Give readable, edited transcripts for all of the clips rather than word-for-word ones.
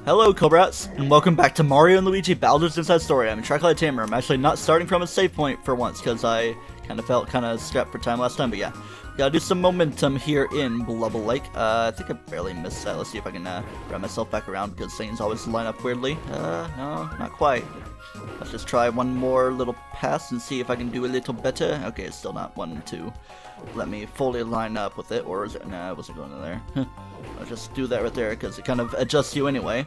Hello, Cobrats, and welcome back to Mario and Luigi Bowser's Inside Story. I'm TryclydeTamer. I'm actually not starting from a save point for once, because I kind of felt kind of strapped for time last time, but yeah. Gotta do some momentum here in Blubble Lake. I think I barely missed that. Let's see if I can grab myself back around, because things always line up weirdly. No, not quite. Let's just try one more little pass and see if I can do a little better. Okay, it's still not wanting to let me fully line up with it, or is it? Nah, I wasn't going in there. I'll just do that right there, because it kind of adjusts you anyway.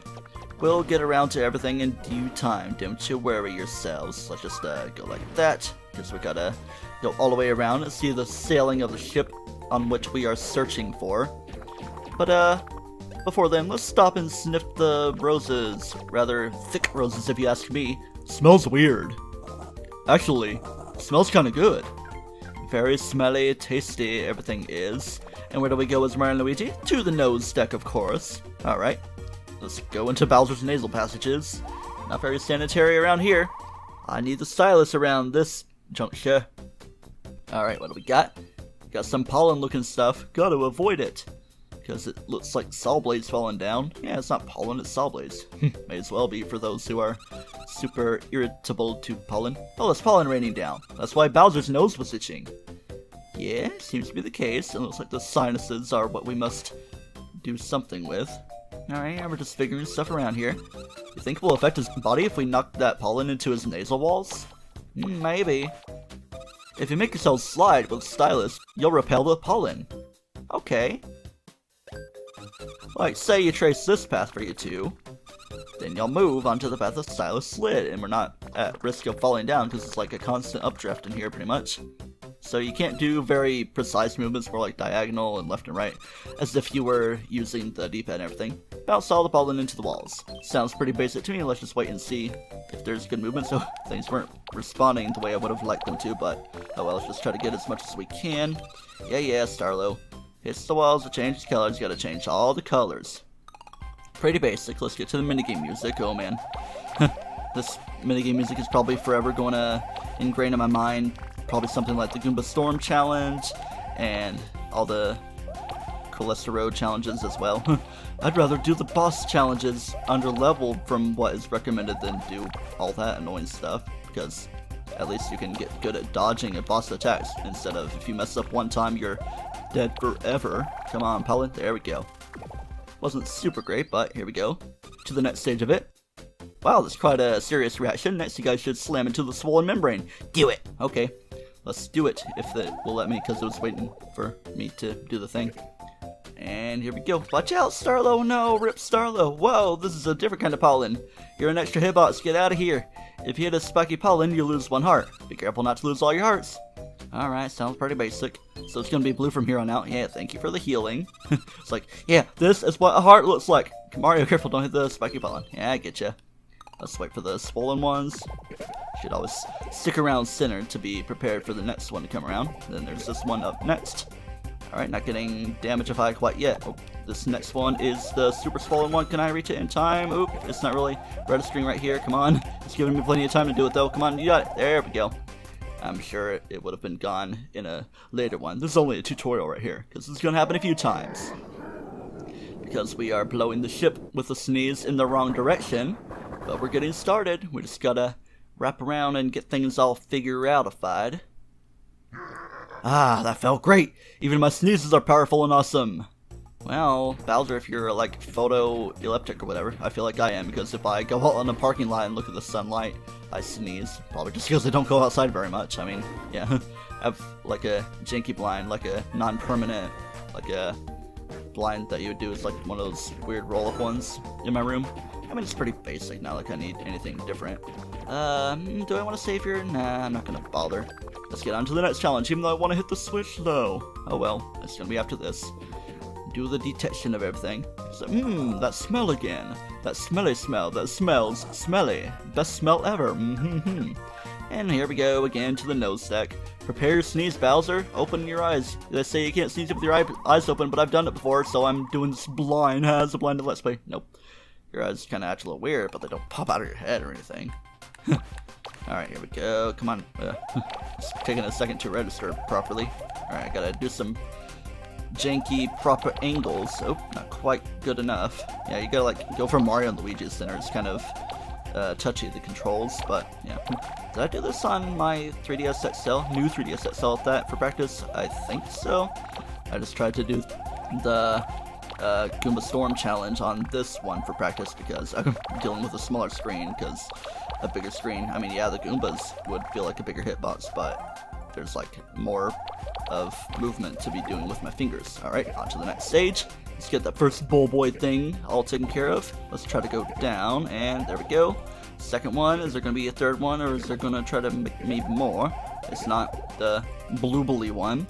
We'll get around to everything in due time, don't you worry yourselves. Let's just go like that, because we gotta go all the way around and see the sailing of the ship on which we are searching for. But before then, let's stop and sniff the roses. Rather thick roses, if you ask me. Smells weird. Actually, smells kinda good. Very smelly, tasty, everything is. And where do we go as Mario and Luigi? To the nose deck, of course. Alright, let's go into Bowser's nasal passages. Not very sanitary around here. I need the stylus around this juncture. Alright, what do we got? Got some pollen looking stuff. Gotta avoid it, because it looks like saw blades falling down. Yeah, it's not pollen, it's saw blades. May as well be for those who are super irritable to pollen. Oh, it's pollen raining down. That's why Bowser's nose was itching. Yeah, seems to be the case. It looks like the sinuses are what we must do something with. Alright, we're just figuring stuff around here. You think it will affect his body if we knock that pollen into his nasal walls? Maybe. If you make yourself slide with a stylus, you'll repel the pollen. Okay. Like, say you trace this path for you two, then you'll move onto the path the stylus slid, and we're not at risk of falling down because it's like a constant updraft in here pretty much. So you can't do very precise movements more like diagonal and left and right, as if you were using the D-pad and everything. Bounce all the pollen into the walls. Sounds pretty basic to me. Let's just wait and see if there's good movement. So things weren't responding the way I would have liked them to, but oh well, let's just try to get as much as we can. Yeah, Starlo. Hits the walls to change the colors, you gotta change all the colors. Pretty basic. Let's get to the minigame music. Oh man. This minigame music is probably forever going to ingrain in my mind. Probably something like the Goomba Storm Challenge and all the Cholesterol challenges as well. I'd rather do the boss challenges under level from what is recommended than do all that annoying stuff, because at least you can get good at dodging at boss attacks instead of if you mess up one time you're dead forever. Come on, Pollen. There we go. Wasn't super great, but here we go. To the next stage of it. Wow, that's quite a serious reaction. Next, you guys should slam into the swollen membrane. Do it! Okay, let's do it, if it will let me, because it was waiting for me to do the thing. And here we go. Watch out, Starlo! No, rip Starlo! Whoa, this is a different kind of pollen. You're an extra hitbox, get out of here. If you hit a spiky pollen, you lose one heart. Be careful not to lose all your hearts. Alright, sounds pretty basic. So it's gonna be blue from here on out. Yeah, thank you for the healing. It's like, yeah, this is what a heart looks like. Mario, careful, don't hit the spiky pollen. Yeah, I get ya. Let's wait for the swollen ones. Should always stick around center to be prepared for the next one to come around. Then there's this one up next. Alright, not getting damageified quite yet. Oh, this next one is the super swollen one. Can I reach it in time? Oop, it's not really registering right here. Come on. It's giving me plenty of time to do it though. Come on, you got it. There we go. I'm sure it would have been gone in a later one. This is only a tutorial right here, because it's going to happen a few times. Because we are blowing the ship with a sneeze in the wrong direction. But we're getting started. We just gotta wrap around and get things all figure-outified. Ah, that felt great! Even my sneezes are powerful and awesome! Well, Bowser, if you're like photo-epileptic or whatever, I feel like I am, because if I go out on a parking lot and look at the sunlight, I sneeze. Probably just because I don't go outside very much. I mean, yeah. I have like a janky blind, like a non-permanent, like a blind that you would do is like one of those weird roll-up ones in my room. I mean, it's pretty basic, not like I need anything different. Do I want to save here? Nah, I'm not gonna bother. Let's get on to the next challenge, even though I want to hit the switch though. Oh well, it's gonna be after this. Do the detection of everything. So, that smell again. That smelly smell that smells smelly. Best smell ever. And here we go again to the nose deck. Prepare your sneeze, Bowser. Open your eyes. They say you can't sneeze with your eyes open, but I've done it before, so I'm doing this blind as a blinded let's play. Nope. Your eyes kind of act a little weird, but they don't pop out of your head or anything. Alright, here we go. Come on. It's taking a second to register properly. Alright, I gotta do some janky proper angles. Oh, not quite good enough. Yeah, you gotta like go for Mario and Luigi's center. It's kind of touchy, the controls, but yeah. Did I do this on my 3DS XL? New 3DS XL at that for practice? I think so. I just tried to do the Goomba Storm challenge on this one for practice because I'm dealing with a smaller screen, because a bigger screen, I mean, yeah, the Goombas would feel like a bigger hitbox, but there's like more of movement to be doing with my fingers. Alright, on to the next stage. Let's get that first Bull Boy thing all taken care of. Let's try to go down, and there we go. Second one, is there going to be a third one, or is there going to try to make maybe more? It's not the Bloobly one.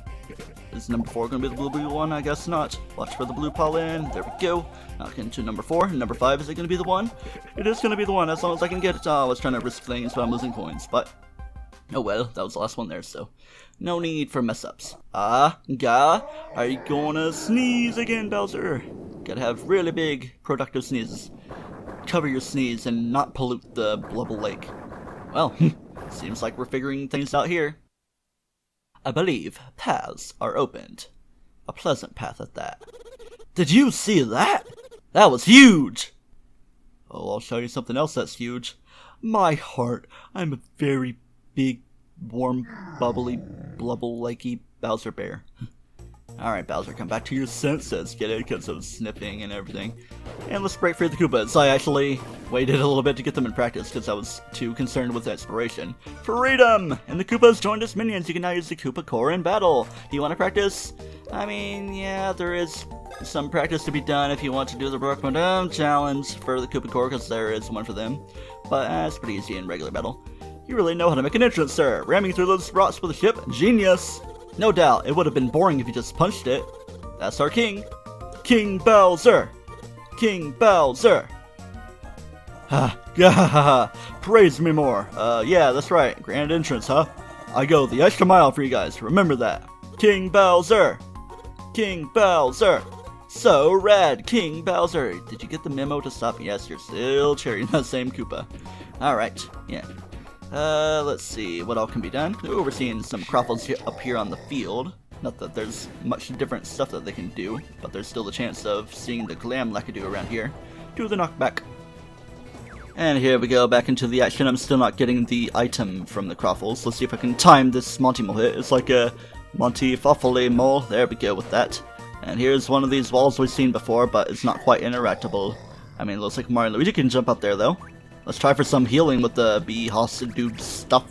Is number 4 going to be the Bloobly one? I guess not. Watch for the blue pollen. There we go. Now get into number 4. Number 5, is it going to be the one? It is going to be the one, as long as I can get it. Oh, I was trying to risk things, but I'm losing coins. But, oh well, that was the last one there, so no need for mess-ups. Are you gonna sneeze again, Bowser? Gotta have really big, productive sneezes. Cover your sneeze and not pollute the Blubble Lake. Well, seems like we're figuring things out here. I believe paths are opened. A pleasant path at that. Did you see that? That was huge! Oh, I'll show you something else that's huge. My heart. I'm a very big, warm, bubbly, blubble lakey Bowser bear. Alright, Bowser, come back to your senses. Get it? Because of sniffing and everything. And let's break free the Koopas. I actually waited a little bit to get them in practice because I was too concerned with exploration. Freedom! And the Koopas joined as minions. You can now use the Koopa Core in battle. Do you want to practice? I mean, yeah, there is some practice to be done if you want to do the Brockman challenge for the Koopa Core, because there is one for them. But it's pretty easy in regular battle. You really know how to make an entrance, sir. Ramming through those rocks with a ship? Genius! No doubt, it would have been boring if you just punched it. That's our king. King Bowser! King Bowser! Ha ha! Praise me more. Yeah, that's right. Grand entrance, huh? I go the extra mile for you guys. Remember that. King Bowser! King Bowser! So rad, King Bowser! Did you get the memo to stop? Yes, you're still cherrying that same Koopa. Alright, yeah. Let's see, what all can be done? Ooh, we're seeing some Croffles up here on the field. Not that there's much different stuff that they can do, but there's still the chance of seeing the Glam Lakitu around here. Do the knockback. And here we go, back into the action. I'm still not getting the item from the Croffles. Let's see if I can time this Monty Mole hit. It's like a Monty Foffly Mole. There we go with that. And here's one of these walls we've seen before, but it's not quite interactable. I mean, it looks like Mario and Luigi can jump up there, though. Let's try for some healing with the Bee-Hoss dude stuff.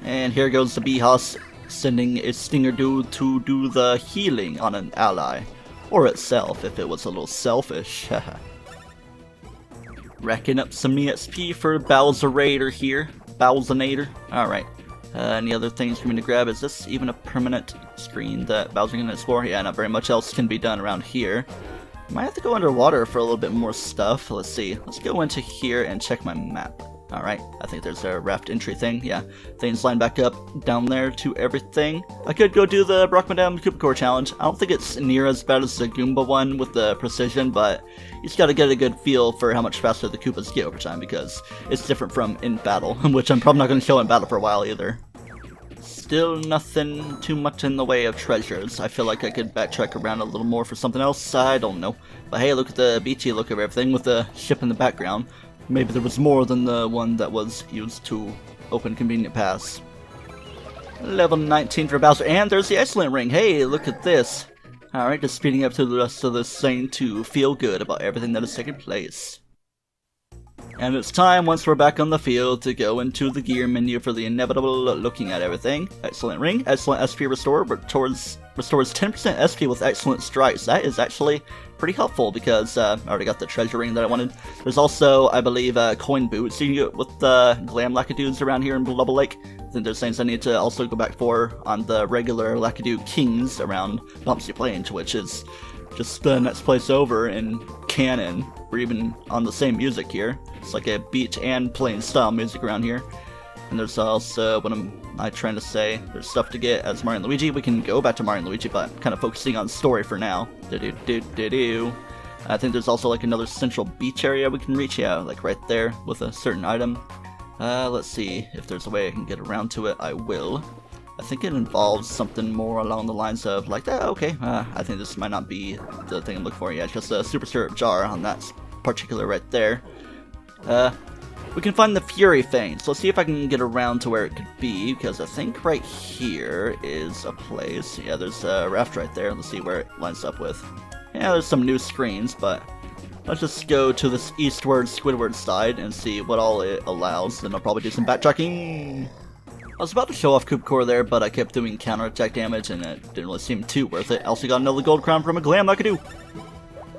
And here goes the Bee-Hoss sending its Stinger dude to do the healing on an ally. Or itself, if it was a little selfish. Racking up some EXP for Bowserator here. Bowserator. Alright. Any other things for me to grab? Is this even a permanent screen that Bowser can explore? Yeah, not very much else can be done around here. Might have to go underwater for a little bit more stuff. Let's see. Let's go into here and check my map. Alright, I think there's a raft entry thing. Yeah, things line back up down there to everything. I could go do the Brockman Koopa Core challenge. I don't think it's near as bad as the Goomba one with the precision, but you just gotta get a good feel for how much faster the Koopas get over time, because it's different from in battle, which I'm probably not going to show in battle for a while either. Still nothing too much in the way of treasures. I feel like I could backtrack around a little more for something else. I don't know. But hey, look at the beachy look of everything with the ship in the background. Maybe there was more than the one that was used to open convenient paths. Level 19 for Bowser, and there's the excellent ring. Hey, look at this. Alright, just speeding up to the rest of this thing to feel good about everything that has taken place. And it's time, once we're back on the field, to go into the gear menu for the inevitable looking at everything. Excellent ring, excellent SP restore, restores 10% SP with excellent strikes. That is actually pretty helpful because I already got the treasure ring that I wanted. There's also, I believe, coin boots you can get with the Glam Lakitus around here in Blubble Lake. I think there's things I need to also go back for on the regular Lakitu Kings around Bumpsy Plains, which is just the next place over in canon. We're even on the same music here. It's like a beach and plain style music around here. And there's also, what am I trying to say? There's stuff to get as Mario and Luigi. We can go back to Mario and Luigi, but I'm kind of focusing on story for now. I think there's also like another central beach area we can reach, yeah, like right there with a certain item. Let's see if there's a way I can get around to it. I will. I think it involves something more along the lines of like that. Okay, I think this might not be the thing I'm looking for. Yeah, it's just a super syrup jar on that particular right there. We can find the Fury Fangs. So let's see if I can get around to where it could be, because I think right here is a place. Yeah, there's a raft right there. Let's see where it lines up with. Yeah, there's some new screens, but let's just go to this eastward, Squidward side and see what all it allows. Then I'll probably do some backtracking. I was about to show off Coop Core there, but I kept doing counterattack damage and it didn't really seem too worth it. I also got another gold crown from a glam I could do.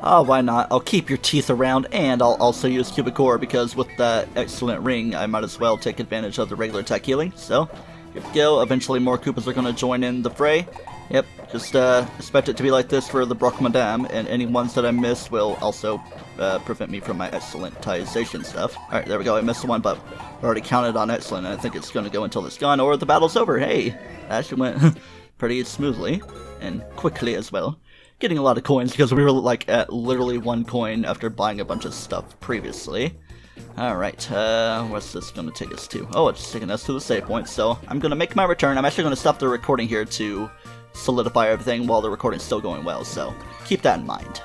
Ah, why not? I'll keep your teeth around, and I'll also use Cubic Core, because with that excellent ring, I might as well take advantage of the regular attack healing. So, here we go. Eventually more Koopas are going to join in the fray. Yep, just expect it to be like this for the Brock Madame, and any ones that I miss will also prevent me from my excellentization stuff. Alright, there we go. I missed one, but I already counted on excellent, and I think it's going to go until it's gone, or the battle's over. Hey, that actually went pretty smoothly, and quickly as well. Getting a lot of coins because we were like at literally 1 coin after buying a bunch of stuff previously. Alright, what's this going to take us to? Oh, it's taking us to the save point, so I'm going to make my return. I'm actually going to stop the recording here to solidify everything while the recording's still going well, so keep that in mind.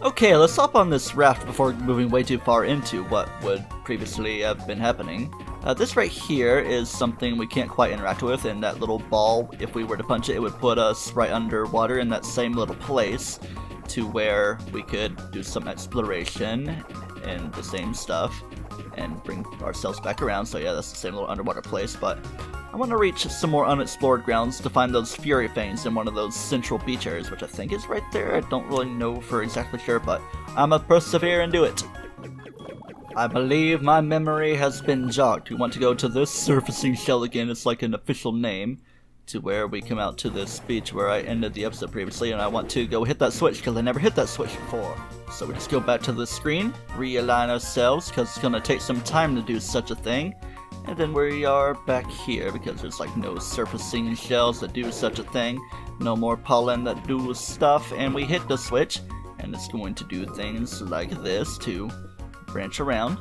Okay, let's hop on this raft before moving way too far into what would previously have been happening. This right here is something we can't quite interact with, and that little ball, if we were to punch it, it would put us right underwater in that same little place to where we could do some exploration and the same stuff and bring ourselves back around. So yeah, that's the same little underwater place, but I want to reach some more unexplored grounds to find those Fury Fangs in one of those central beach areas, which I think is right there. I don't really know for exactly sure, but I'm gonna persevere and do it. I believe my memory has been jogged. We want to go to this surfacing shell again. It's like an official name to where we come out to this beach where I ended the episode previously, and I want to go hit that switch because I never hit that switch before. So we just go back to the screen, realign ourselves because it's going to take some time to do such a thing, and then we are back here because there's like no surfacing shells that do such a thing, no more pollen that do stuff, and we hit the switch and it's going to do things like this to branch around,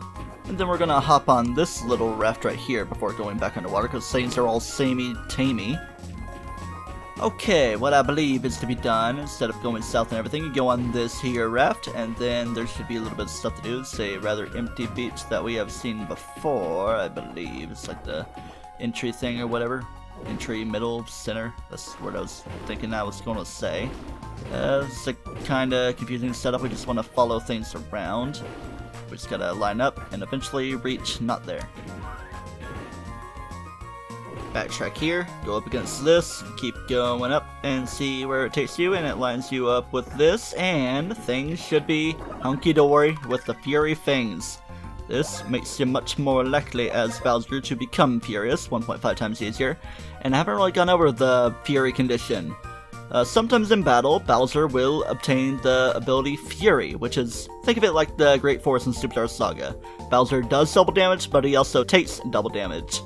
and then we're gonna hop on this little raft right here before going back underwater because things are all samey-tamey. Okay, what I believe is to be done, instead of going south and everything, you go on this here raft, and then there should be a little bit of stuff to do. It's a rather empty beach that we have seen before, I believe. It's like the entry thing or whatever. Entry, middle, center. That's what I was thinking I was going to say. It's a kind of confusing setup. We just want to follow things around. We just gotta line up and eventually reach not there. Backtrack here, go up against this, keep going up and see where it takes you, and it lines you up with this, and things should be hunky-dory with the Fury Fangs. This makes you much more likely as Bowser to become furious, 1.5 times easier, and I haven't really gone over the Fury condition. Sometimes in battle, Bowser will obtain the ability Fury, which is, think of it like the Great Force in Superstar Saga. Bowser does double damage, but he also takes double damage.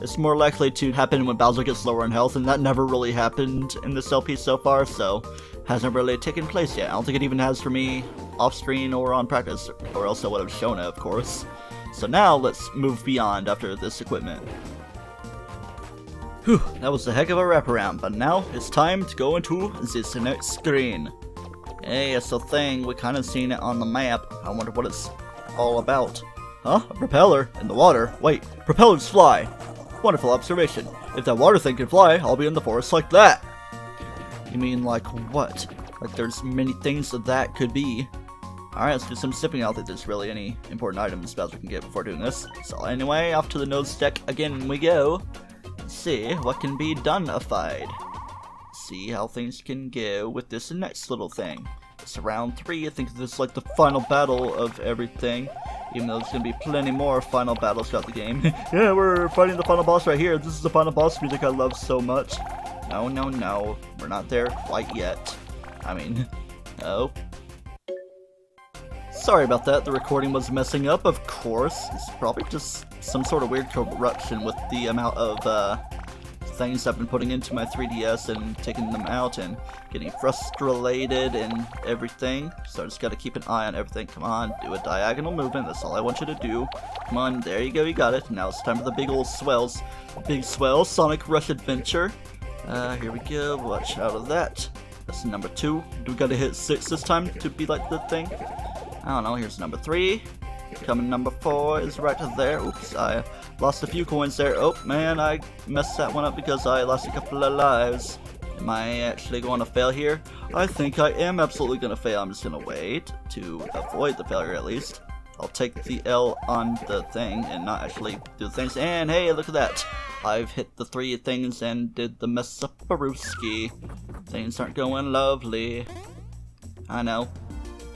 It's more likely to happen when Bowser gets lower in health, and that never really happened in this LP so far, so hasn't really taken place yet. I don't think it even has for me off-screen or on practice, or else I would have shown it, of course. So now, let's move beyond after this equipment. Whew, that was a heck of a wraparound, but now it's time to go into this next screen. Hey, it's a thing, we kinda seen it on the map. I wonder what it's all about. Huh? A propeller? In the water? Wait, propellers fly! Wonderful observation. If that water thing can fly, I'll be in the forest like that! You mean like what? Like there's many things that could be. Alright, let's do some sipping. I don't think there's really any important items Bowser can get before doing this. So anyway, off to the nose deck again we go. See what can be done-ified. See how things can go with this next little thing. It's round 3, I think this is like the final battle of everything. Even though there's gonna be plenty more final battles throughout the game. Yeah, we're fighting the final boss right here. This is the final boss music I love so much. No, no, no. We're not there quite yet. I mean, oh. Sorry about that, the recording was messing up, of course. It's probably just some sort of weird corruption with the amount of things I've been putting into my 3DS and taking them out and getting frustrated and everything. So I just gotta keep an eye on everything. Come on, do a diagonal movement. That's all I want you to do. Come on, there you go, you got it. Now it's time for the big old swells. Big swell, Sonic Rush Adventure. Here we go, watch out of that. That's number 2. Do we gotta hit 6 this time to be like the thing? I don't know, here's number 3. Coming number 4 is right there. Oops, I lost a few coins there. Oh man, I messed that one up because I lost a couple of lives. Am I actually going to fail here? I think I am absolutely going to fail. I'm just going to wait to avoid the failure at least. I'll take the L on the thing and not actually do the things. And hey, look at that. I've hit the 3 things and did the mess up Baruski. Things aren't going lovely. I know.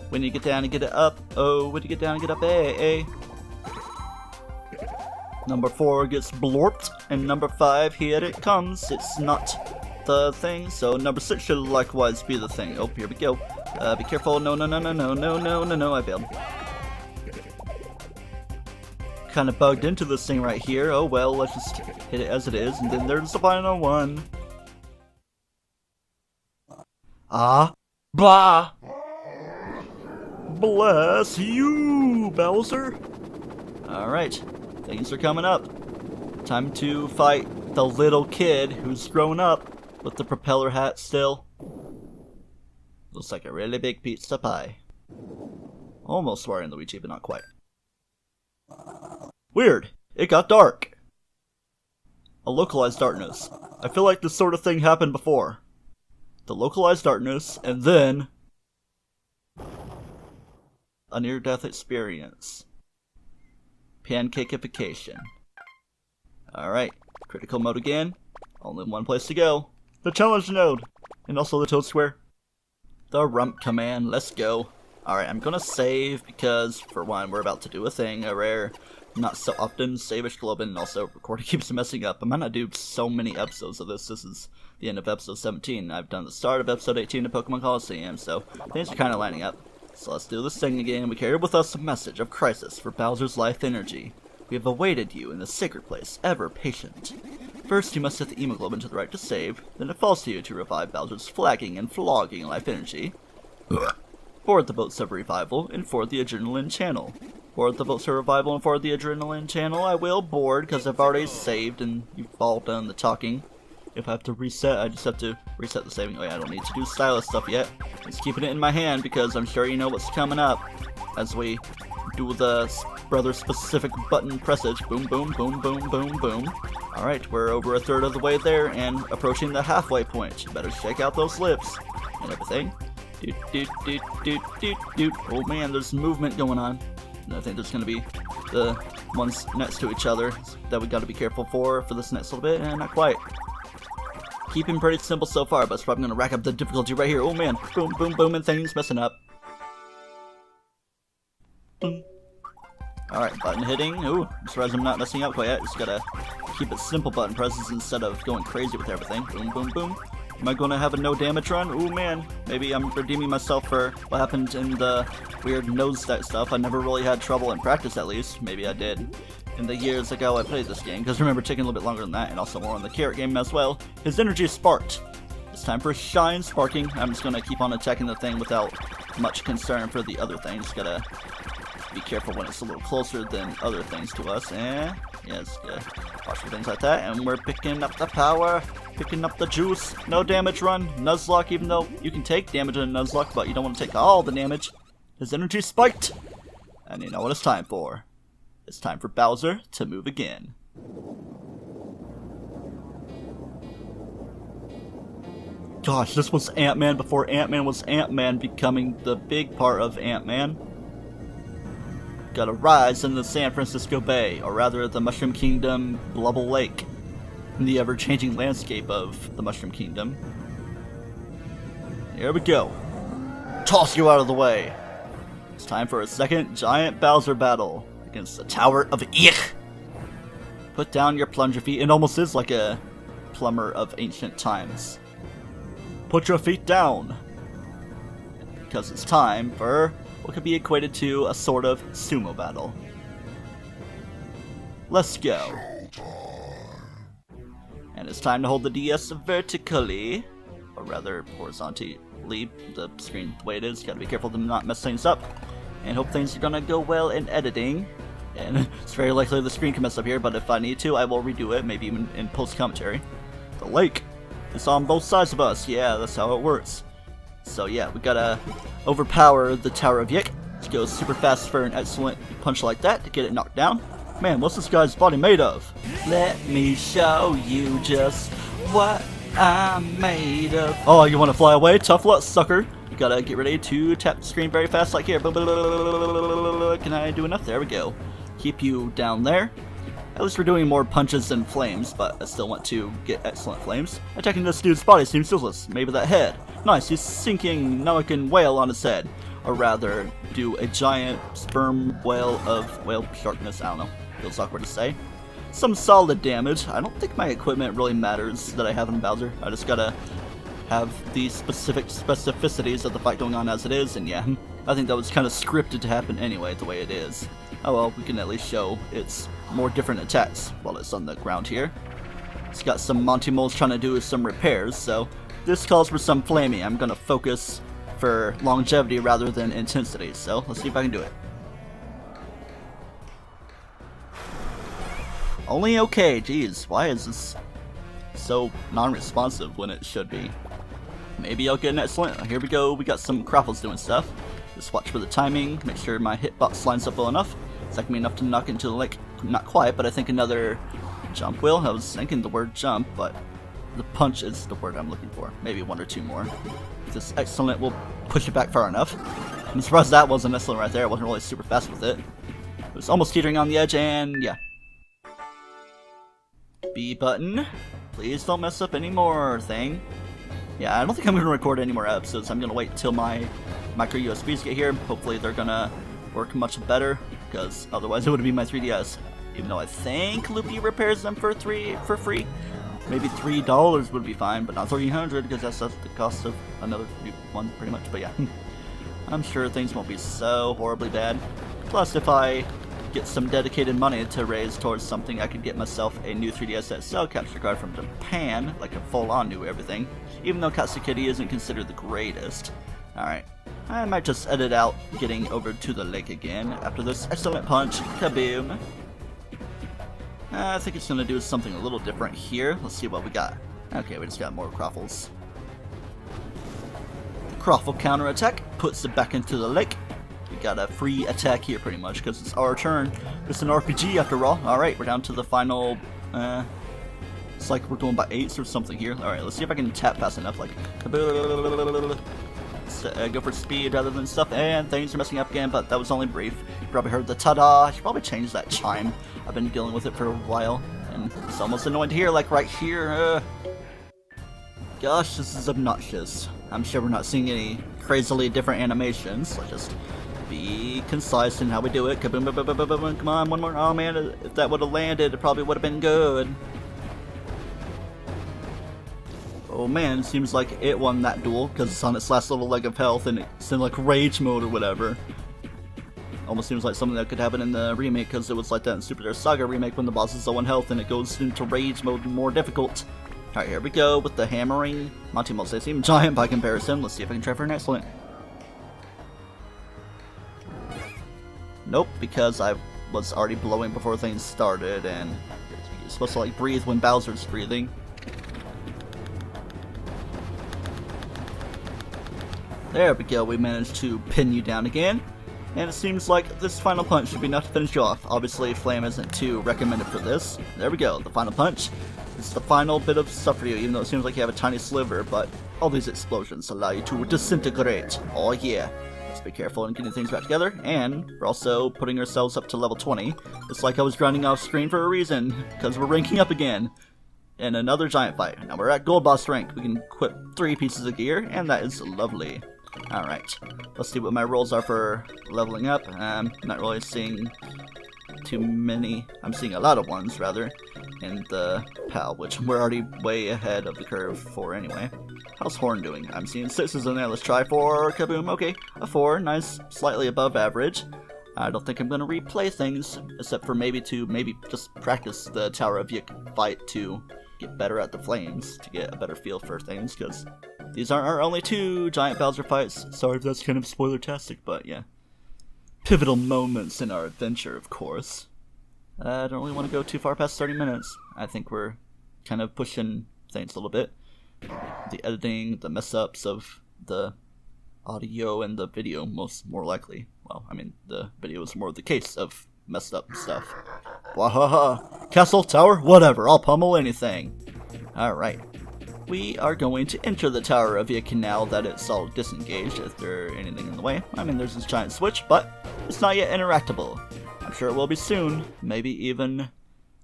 When you get down and get it up. Oh, when you get down and get up. Hey. Number 4 gets blorped. And number 5, here it comes. It's not the thing. So number 6 should likewise be the thing. Oh, here we go. Be careful. No. I failed. Kind of bugged into this thing right here. Oh well, let's just hit it as it is. And then there's the final one. Blah! Bless you, Bowser! Alright, things are coming up. Time to fight the little kid who's grown up with the propeller hat still. Looks like a really big pizza pie. Almost swearing Luigi, but not quite. Weird, it got dark. A localized darkness. I feel like this sort of thing happened before. The localized darkness, and then a near-death experience. Pancakeification. Alright, critical mode again. Only one place to go. The challenge node. And also the Toad Square. The rump command, let's go. Alright, I'm gonna save because, for one, we're about to do a thing, a rare, not so often save-ish globin, and also recording keeps messing up. I might not do so many episodes of this. This is the end of episode 17. I've done the start of episode 18 of Pokemon Coliseum, so things are kind of lining up. So let's do this thing again. We carry with us a message of crisis for Bowser's life energy. We have awaited you in the sacred place, ever patient. First, you must set the hemoglobin to the right to save, then it falls to you to revive Bowser's flagging and flogging life energy. Forward the boats of revival, and forward the adrenaline channel. Forward the boats of revival, and forward the adrenaline channel. I will board, because I've already saved, and you've all done the talking. If I have to reset, I just have to reset the saving. Oh yeah, I don't need to do stylus stuff yet. Just keeping it in my hand because I'm sure you know what's coming up as we do the brother-specific button pressage. Boom, boom, boom, boom, boom, boom. Alright, we're over a third of the way there and approaching the halfway point. You better shake out those lips and everything. Doot. Oh man, there's movement going on. And I think there's going to be the ones next to each other that we got to be careful for this next little bit, and not quite. Keeping pretty simple so far, but it's probably going to rack up the difficulty right here. Oh man, boom, boom, boom, and things messing up. Alright, button hitting. Ooh, I'm surprised I'm not messing up quite yet. Just gotta keep it simple button presses instead of going crazy with everything. Boom, boom, boom. Am I going to have a no damage run? Ooh man, maybe I'm redeeming myself for what happened in the weird nose stuff. I never really had trouble in practice, at least. Maybe I did in the years ago I played this game, because I remember taking a little bit longer than that, and also more on the carrot game as well. His energy is sparked. It's time for Shine Sparking. I'm just going to keep on attacking the thing without much concern for the other thing. Just gotta be careful when it's a little closer than other things to us. Yes, watch for things like that. And we're picking up the power, picking up the juice. No damage run, Nuzlocke, even though you can take damage in a Nuzlocke, but you don't want to take all the damage. His energy spiked. And you know what it's time for. It's time for Bowser to move again. Gosh, this was Ant-Man before Ant-Man was Ant-Man, becoming the big part of Ant-Man. Gotta rise in the San Francisco Bay, or rather the Mushroom Kingdom, Blubble Lake, in the ever-changing landscape of the Mushroom Kingdom. Here we go. Toss you out of the way. It's time for a second giant Bowser battle against the Tower of Ich. Put down your plunger feet. It almost is like a plumber of ancient times. Put your feet down. Because it's time for what could be equated to a sort of sumo battle. Let's go. And And it's time to hold the DS vertically, or rather horizontally, the screen the way it is. Gotta be careful to not mess things up, and hope things are gonna go well in editing. And it's very likely the screen can mess up here, but if I need to, I will redo it, maybe even in post-commentary. The lake is on both sides of us. Yeah, that's how it works. So yeah, we gotta overpower the Tower of Yik. Let's go super fast for an excellent punch like that to get it knocked down. Man, what's this guy's body made of? Let me show you just what I'm made of. Oh, you want to fly away? Tough luck, sucker. You gotta get ready to tap the screen very fast like here. Can I do enough? There we go. Keep you down there. At least we're doing more punches than flames, but I still want to get excellent flames. Attacking this dude's body seems useless. Maybe that head. Nice, he's sinking Namekin whale on his head. Or rather, do a giant sperm whale of whale sharkness. I don't know. Feels awkward to say. Some solid damage. I don't think my equipment really matters that I have in Bowser. I just gotta have the specific specificities of the fight going on as it is, and yeah, I think that was kind of scripted to happen anyway, the way it is. Oh well, we can at least show its more different attacks while it's on the ground here. It's got some Monty Moles trying to do some repairs, so this calls for some flaming. I'm gonna focus for longevity rather than intensity, so let's see if I can do it. Only okay, geez, why is this so non-responsive when it should be? Maybe I'll get an excellent. Here we go, we got some Craffles doing stuff. Just watch for the timing, make sure my hitbox lines up well enough. It's like me enough to knock into the lake. Not quite, but I think another jump will. I was thinking the word jump, but the punch is the word I'm looking for. Maybe one or two more. This excellent will push it back far enough. I'm surprised that wasn't excellent right there. I wasn't really super fast with it. It was almost teetering on the edge, and yeah. B button. Please don't mess up any more thing. Yeah, I don't think I'm going to record any more episodes. I'm going to wait till my micro USBs get here. Hopefully they're going to work much better, because otherwise it would be my 3DS. Even though I think Loopy repairs them for free. Maybe $3 would be fine, but not $300, because that's the cost of another one pretty much. But yeah, I'm sure things won't be so horribly bad. Plus, if I get some dedicated money to raise towards something, I could get myself a new 3DS XL capture card from Japan, like a full-on new everything, even though Katsukity isn't considered the greatest. Alright, I might just edit out getting over to the lake again after this excellent punch. Kaboom! I think it's going to do something a little different here. Let's see what we got. Okay, we just got more Craffles. The Craffle counterattack puts it back into the lake. We got a free attack here pretty much because it's our turn. It's an RPG after all. Alright, we're down to the final, it's like we're going by 8s or something here. Alright, let's see if I can tap fast enough, like, go for speed rather than stuff, and things are messing up again, but that was only brief. You probably heard the ta-da. I should probably change that chime. I've been dealing with it for a while, and it's almost annoying to hear, like right here. Gosh, this is obnoxious. I'm sure we're not seeing any crazily different animations. Let's just be concise in how we do it. Kaboom, come on, one more. Oh man, if that would have landed, it probably would have been good. Oh man, it seems like it won that duel because it's on its last little leg of health and it's in like rage mode or whatever. Almost seems like something that could happen in the remake, because it was like that in Super Star Saga remake when the boss is low on health and it goes into rage mode and more difficult. Alright, here we go with the hammering. Monty Moles, they seem giant by comparison. Let's see if I can try for an excellent. Nope, because I was already blowing before things started, and you're supposed to like breathe when Bowser's breathing. There we go, we managed to pin you down again. And it seems like this final punch should be enough to finish you off. Obviously, Flame isn't too recommended for this. There we go, the final punch. It's the final bit of stuff for you, even though it seems like you have a tiny sliver, but all these explosions allow you to disintegrate. Oh yeah. Let's be careful in getting things back together, and we're also putting ourselves up to level 20. It's like I was grinding off screen for a reason, because we're ranking up again. In another giant fight. Now we're at Gold Boss rank. We can equip 3 pieces of gear, and that is lovely. Alright, let's see what my rolls are for leveling up. Not really seeing too many. I'm seeing a lot of ones, rather, in the PAL, which we're already way ahead of the curve for anyway. How's Horn doing? I'm seeing 6s in there. Let's try 4. Kaboom. Okay, a 4. Nice, slightly above average. I don't think I'm going to replay things, except for maybe just practice the Tower of Yik fight to get better at the flames to get a better feel for things, because these aren't our only 2 giant Bowser fights. Sorry if that's kind of spoiler-tastic, but yeah. Pivotal moments in our adventure, of course. I don't really want to go too far past 30 minutes. I think we're kind of pushing things a little bit. The editing, the mess-ups of the audio and the video, more likely. Well, I mean, the video is more the case of messed up stuff. Wahaha! Castle, tower, whatever, I'll pummel anything. Alright. We are going to enter the tower via canal that it's all disengaged if there's anything in the way. I mean, there's this giant switch, but it's not yet interactable. I'm sure it will be soon, maybe even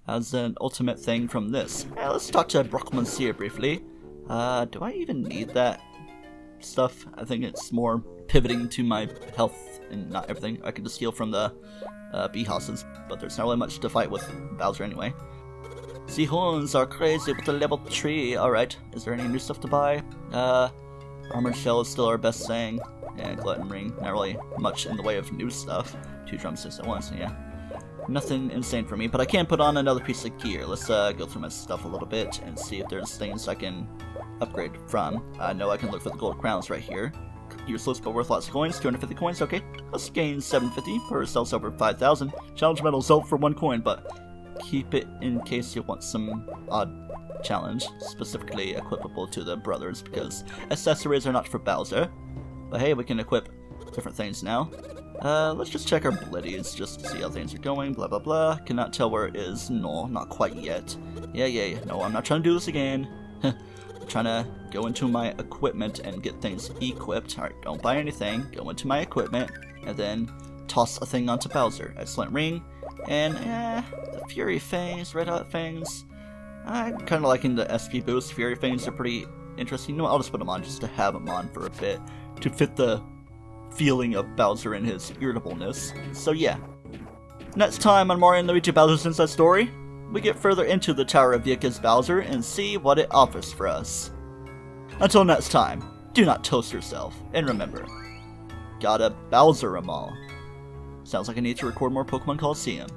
as an ultimate thing from this. Yeah, let's talk to Brockmanseer briefly. Do I even need that stuff? I think it's more pivoting to my health and not everything. I can just heal from the bee houses, but there's not really much to fight with Bowser anyway. The horns are crazy with the level 3. Alright, is there any new stuff to buy? Armored Shell is still our best thing. And Glutton Ring, not really much in the way of new stuff. 2 drumsticks at once, yeah. Nothing insane for me, but I can put on another piece of gear. Let's go through my stuff a little bit and see if there's things I can upgrade from. I know I can look for the gold crowns right here. Useless but worth lots of coins, 250 coins, okay. Let's gain 750 per sells over 5,000. Challenge medal sold for 1 coin, but keep it in case you want some odd challenge, specifically equipable to the brothers, because accessories are not for Bowser. But hey, we can equip different things now. Let's just check our blitties just to see how things are going, blah blah blah. Cannot tell where it is. No, not quite yet. Yeah. No, I'm not trying to do this again. I'm trying to go into my equipment and get things equipped. Alright, don't buy anything. Go into my equipment and then toss a thing onto Bowser. Excellent ring. And, the Fury Fangs, Red Hot Fangs. I'm kind of liking the SP boost. Fury Fangs are pretty interesting. No, I'll just put them on just to have them on for a bit to fit the feeling of Bowser and his irritableness. So yeah. Next time on Mario and Luigi Bowser's Inside Story, we get further into the Tower of Yika's Bowser and see what it offers for us. Until next time, do not toast yourself, and remember, gotta Bowser 'em all. Sounds like I need to record more Pokemon Coliseum.